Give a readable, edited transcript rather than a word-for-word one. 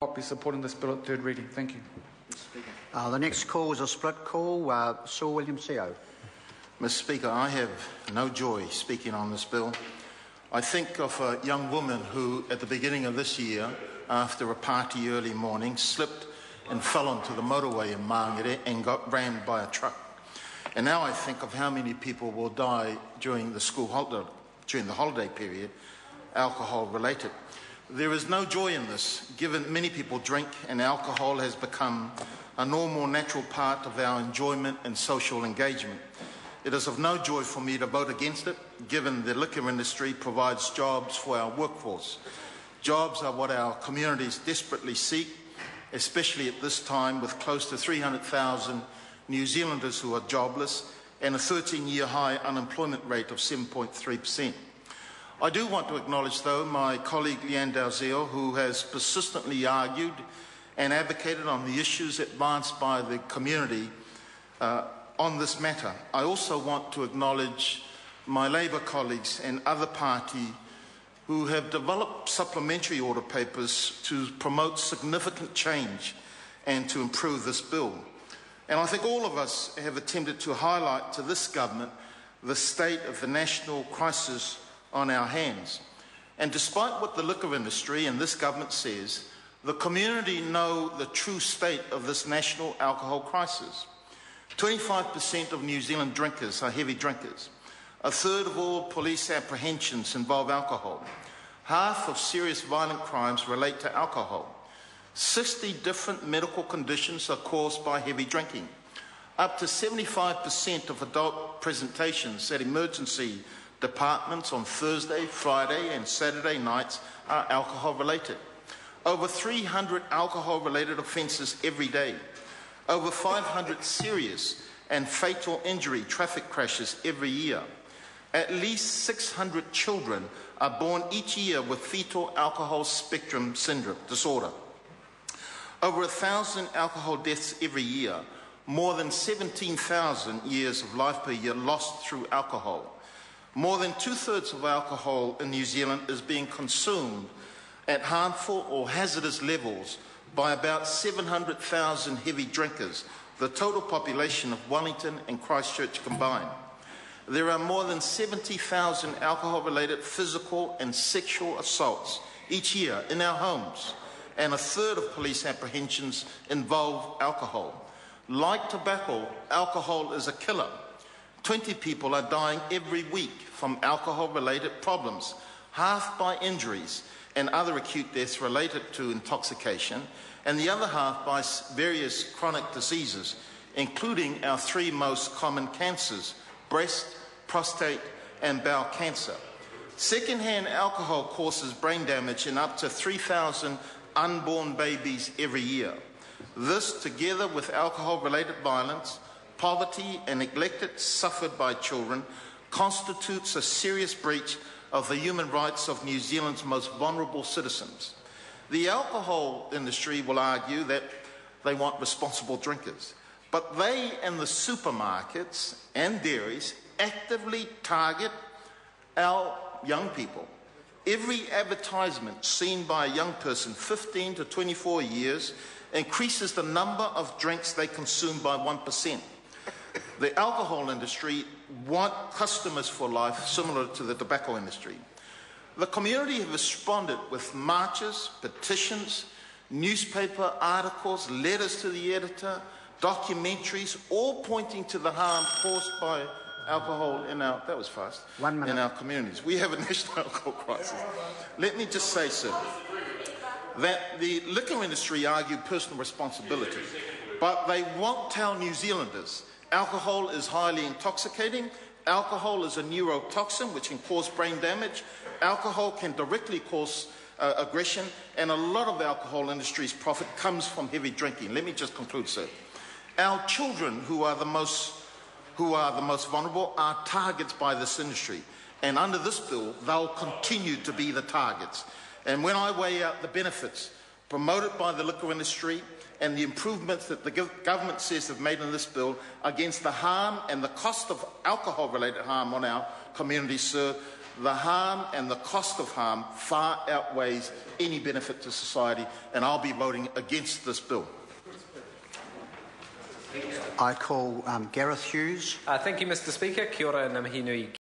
not be supporting this bill at third reading. Thank you. The next call is a split call. Sir William Seo. Mr. Speaker, I have no joy speaking on this bill. I think of a young woman who, at the beginning of this year, after a party early morning, slipped and fell onto the motorway in Māngere and got rammed by a truck. And now I think of how many people will die during the holiday period, alcohol-related. There is no joy in this, given many people drink and alcohol has become a normal, natural part of our enjoyment and social engagement. It is of no joy for me to vote against it, given the liquor industry provides jobs for our workforce. Jobs are what our communities desperately seek, especially at this time with close to 300,000 New Zealanders who are jobless and a 13-year high unemployment rate of 7.3%. I do want to acknowledge, though, my colleague Leanne Dalziel, who has persistently argued and advocated on the issues advanced by the community on this matter. I also want to acknowledge my Labour colleagues and other party who have developed supplementary order papers to promote significant change and to improve this bill. And I think all of us have attempted to highlight to this government the state of the national crisis on our hands. And despite what the liquor industry and this government says, the community know the true state of this national alcohol crisis. 25% of New Zealand drinkers are heavy drinkers. A third of all police apprehensions involve alcohol. Half of serious violent crimes relate to alcohol. 60 different medical conditions are caused by heavy drinking. Up to 75% of adult presentations at emergency departments on Thursday, Friday and Saturday nights are alcohol-related. Over 300 alcohol-related offences every day. Over 500 serious and fatal injury traffic crashes every year. At least 600 children are born each year with fetal alcohol spectrum syndrome disorder. Over 1,000 alcohol deaths every year. More than 17,000 years of life per year lost through alcohol. More than two-thirds of alcohol in New Zealand is being consumed at harmful or hazardous levels by about 700,000 heavy drinkers, the total population of Wellington and Christchurch combined. There are more than 70,000 alcohol-related physical and sexual assaults each year in our homes, and a third of police apprehensions involve alcohol. Like tobacco, alcohol is a killer. 20 people are dying every week from alcohol-related problems, half by injuries and other acute deaths related to intoxication, and the other half by various chronic diseases, including our three most common cancers: breast, prostate, and bowel cancer. Secondhand alcohol causes brain damage in up to 3,000 unborn babies every year. This, together with alcohol-related violence, poverty and neglect suffered by children, constitutes a serious breach of the human rights of New Zealand's most vulnerable citizens. The alcohol industry will argue that they want responsible drinkers, but they and the supermarkets and dairies actively target our young people. Every advertisement seen by a young person 15 to 24 years increases the number of drinks they consume by 1%. The alcohol industry want customers for life, similar to the tobacco industry. The community have responded with marches, petitions, newspaper articles, letters to the editor, documentaries, all pointing to the harm caused by alcohol in our, that was fast, in our communities. We have a national alcohol crisis. Let me just say, sir, that the liquor industry argue personal responsibility, but they won't tell New Zealanders alcohol is highly intoxicating, alcohol is a neurotoxin which can cause brain damage, alcohol can directly cause aggression, and a lot of the alcohol industry's profit comes from heavy drinking. Let me just conclude, sir. Our children, who are the most vulnerable, are targets by this industry, and under this bill they'll continue to be the targets. And when I weigh out the benefits promoted by the liquor industry and the improvements that the government says they've made in this bill against the harm and the cost of alcohol-related harm on our community, sir, the harm and the cost of harm far outweighs any benefit to society, and I'll be voting against this bill. I call Gareth Hughes. Thank you, Mr. Speaker. Kia ora, ngā mihi nui.